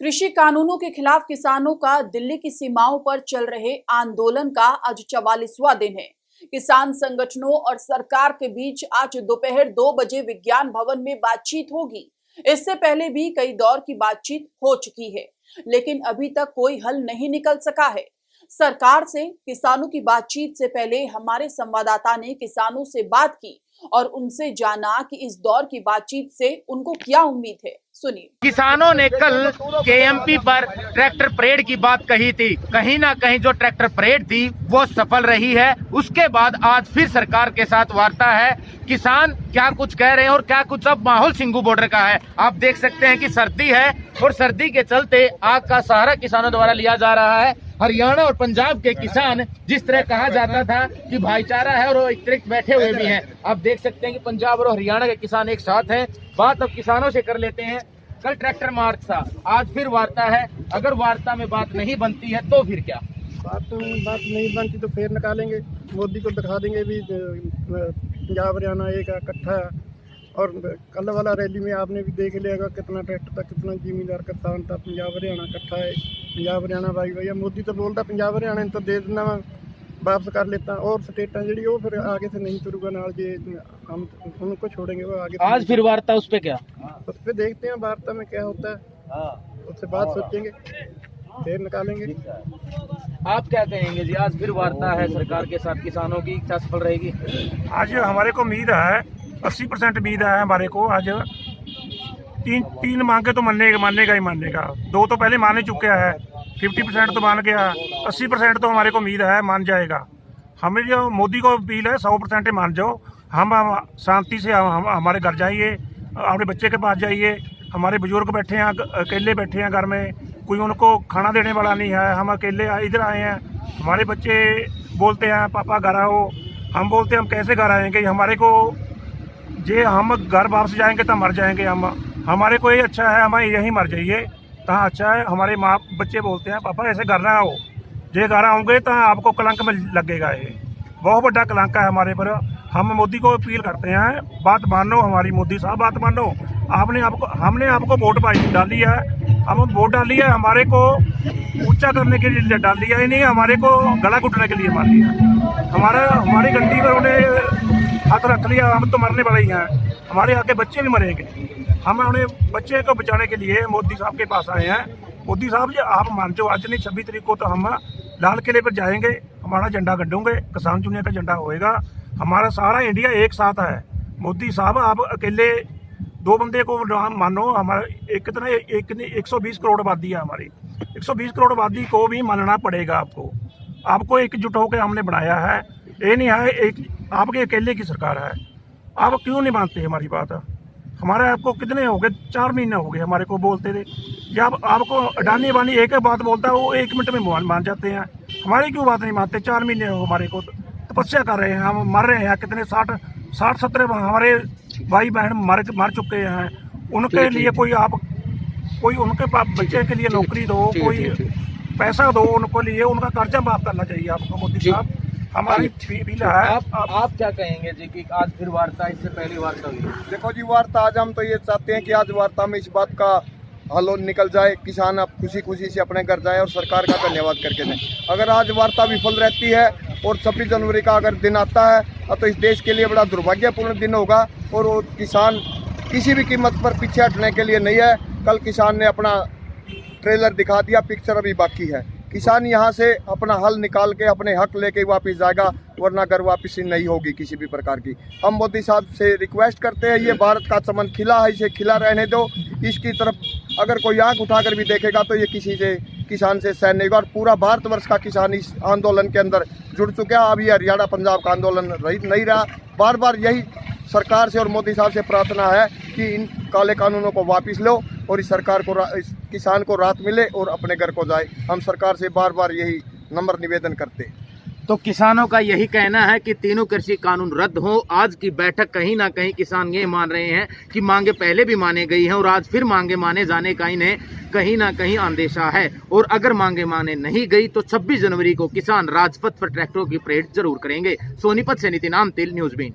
कृषि कानूनों के खिलाफ किसानों का दिल्ली की सीमाओं पर चल रहे आंदोलन का आज 44वां दिन है। किसान संगठनों और सरकार के बीच आज दोपहर 2 बजे विज्ञान भवन में बातचीत होगी। इससे पहले भी कई दौर की बातचीत हो चुकी है, लेकिन अभी तक कोई हल नहीं निकल सका है। सरकार से किसानों की बातचीत से पहले हमारे संवाददाता ने किसानों से बात की और उनसे जाना कि इस दौर की बातचीत से उनको क्या उम्मीद है। सुनिए। किसानों ने कल केएमपी पर ट्रैक्टर परेड की बात कही थी। कहीं ना कहीं जो ट्रैक्टर परेड थी वो सफल रही है। उसके बाद आज फिर सरकार के साथ वार्ता है। किसान क्या कुछ कह रहे हैं और क्या कुछ अब माहौल सिंघू बॉर्डर का है। आप देख सकते हैं कि सर्दी है और सर्दी के चलते आग का सहारा किसानों द्वारा लिया जा रहा है। हरियाणा और पंजाब के किसान, जिस तरह कहा जाता था कि भाईचारा है और वो एक तरह बैठे हुए भी हैं, आप देख सकते हैं कि पंजाब और हरियाणा के किसान एक साथ हैं। बात अब किसानों से कर लेते हैं। कल ट्रैक्टर मार्च था, आज फिर वार्ता है। अगर वार्ता में बात नहीं बनती है तो फिर क्या? बात नहीं बनती तो फिर निकालेंगे। मोदी को दिखा देंगे भी पंजाब हरियाणा एक इकट्ठा है। और कल वाला रैली में आपने भी देख लिया कितना ट्रैक्टर था, कितना जिमीदार किसान था। पंजाब हरियाणा इकट्ठा है। पंजाब हरियाणा भाई भैया मोदी तो बोलता पंजाब हरियाणा तो दे देना मैं वापस कर लेता। और स्टेटा जी वो फिर आगे से नहीं तुरुगा नाल जे हम उनको छोड़ेंगे वो आगे। आज फिर वार्ता उस पे क्या? उस पर देखते हैं वार्ता में क्या होता है, उससे बात सोचेंगे फिर निकालेंगे। आप क्या कहेंगे जी? आज फिर वार्ता है सरकार के साथ, किसानों की इच्छा सफल रहेगी? आज हमारे को उम्मीद है 80% उम्मीद है हमारे को। आज तीन मांगे तो मानेगा ही मानेगा। 2 तो पहले मान ही चुके हैं, 50% तो मान गया, 80% तो हमारे को उम्मीद है मान जाएगा। हमें जो मोदी को अपील है 100% मान जाओ। हम शांति से हम हमारे घर जाइए, अपने बच्चे के पास जाइए। हमारे बुजुर्ग बैठे हैं, अकेले बैठे हैं घर में, कोई उनको खाना देने वाला नहीं है। हम अकेले इधर आए हैं। हमारे बच्चे बोलते हैं पापा घर आओ। हम बोलते हैं हम कैसे घर आएंगे, हमारे को जे हम घर वापस जाएंगे तो मर जाएंगे हम। हमारे को ये अच्छा है हम यहीं मर जाइए तो अच्छा है। हमारे माँ बच्चे बोलते हैं पापा ऐसे घर ना आओ, जे घर आओगे तो आपको कलंक में लगेगा। ये बहुत बड़ा कलंक है हमारे पर। हम मोदी को अपील करते हैं बात मानो, हमारी मोदी साहब बात मानो। हमने आपको वोट डाली है, हम वोट डाली है हमारे को ऊंचा करने के लिए डाली है, नहीं हमारे को गला घुटने के लिए मार लिया। हमारी गड्डी पर उन्हें हाथ रख लिया। हम तो मरने वाले ही हैं, हमारे आगे बच्चे भी मरेंगे। हम उन्हें बच्चे को बचाने के लिए मोदी साहब के पास आए हैं। मोदी साहब जी आप मान जाओ आज नहीं 26 तारीख को तो हम लाल किले पर जाएंगे, हमारा झंडा गड्ढूंगे, किसान दुनिया का झंडा होएगा। हमारा सारा इंडिया एक साथ है। मोदी साहब आप अकेले 2 बंदे को मानो। हमारा कितना 120 करोड़ आबादी है हमारी। 120 करोड़ आबादी को भी मानना पड़ेगा आपको एकजुट होकर हमने बनाया है। ये नहीं है एक आपके अकेले की सरकार है। आप क्यों नहीं मानते हमारी बात? हमारे आपको कितने हो गए, 4 महीने हो गए हमारे को बोलते थे। जब आपको अडानी वानी एक बात बोलता है वो 1 मिनट में मान जाते हैं। हमारी क्यों बात नहीं मानते? 4 महीने हो हमारे को तपस्या कर रहे हैं, हम मर रहे हैं। कितने 60-70 हमारे भाई बहन मर चुके हैं। उनके लिए कोई उनके बच्चे के लिए नौकरी दो, कोई पैसा दो उनको लिए, उनका कर्जा माफ करना चाहिए आपको मोदी साहब। हमारी फील है। आप क्या कहेंगे जी कि आज फिर वार्ता, इससे पहली वार्ता हुई? देखो जी वार्ता आज हम तो ये चाहते हैं कि आज वार्ता में इस बात का हल निकल जाए, किसान अब खुशी से अपने घर जाए और सरकार का धन्यवाद करके जाए। अगर आज वार्ता विफल रहती है और 26 जनवरी का अगर दिन आता है तो इस देश के लिए बड़ा दुर्भाग्यपूर्ण दिन होगा। और वो किसान किसी भी कीमत पर पीछे हटने के लिए नहीं है। कल किसान ने अपना ट्रेलर दिखा दिया, पिक्चर अभी बाकी है। किसान यहाँ से अपना हल निकाल के अपने हक लेके वापस जाएगा, वरना घर वापसी नहीं होगी किसी भी प्रकार की। हम मोदी साहब से रिक्वेस्ट करते हैं, ये भारत का चमन खिला है, इसे खिला रहने दो। इसकी तरफ अगर कोई आंख उठाकर भी देखेगा तो ये किसान से सहन नहीं होगा। और पूरा भारतवर्ष का किसान इस आंदोलन के अंदर जुड़ चुका है। अभी हरियाणा पंजाब का आंदोलन नहीं रहा। बार बार यही सरकार से और मोदी साहब से प्रार्थना है कि इन काले कानूनों को वापस लो और इस सरकार को इस किसान को राहत मिले और अपने घर को जाए। हम सरकार से बार बार यही नम्र निवेदन करते हैं। तो किसानों का यही कहना है कि तीनों कृषि कानून रद्द हो। आज की बैठक कहीं ना कहीं किसान ये मान रहे हैं कि मांगे पहले भी माने गई हैं और आज फिर मांगे माने जाने का इन्हें कहीं ना कहीं अंदेशा है। और अगर मांगे माने नहीं गई तो 26 जनवरी को किसान राजपथ पर ट्रैक्टरों की परेड जरूर करेंगे। सोनीपत से नितिन आमतिल, न्यूज़ बीन।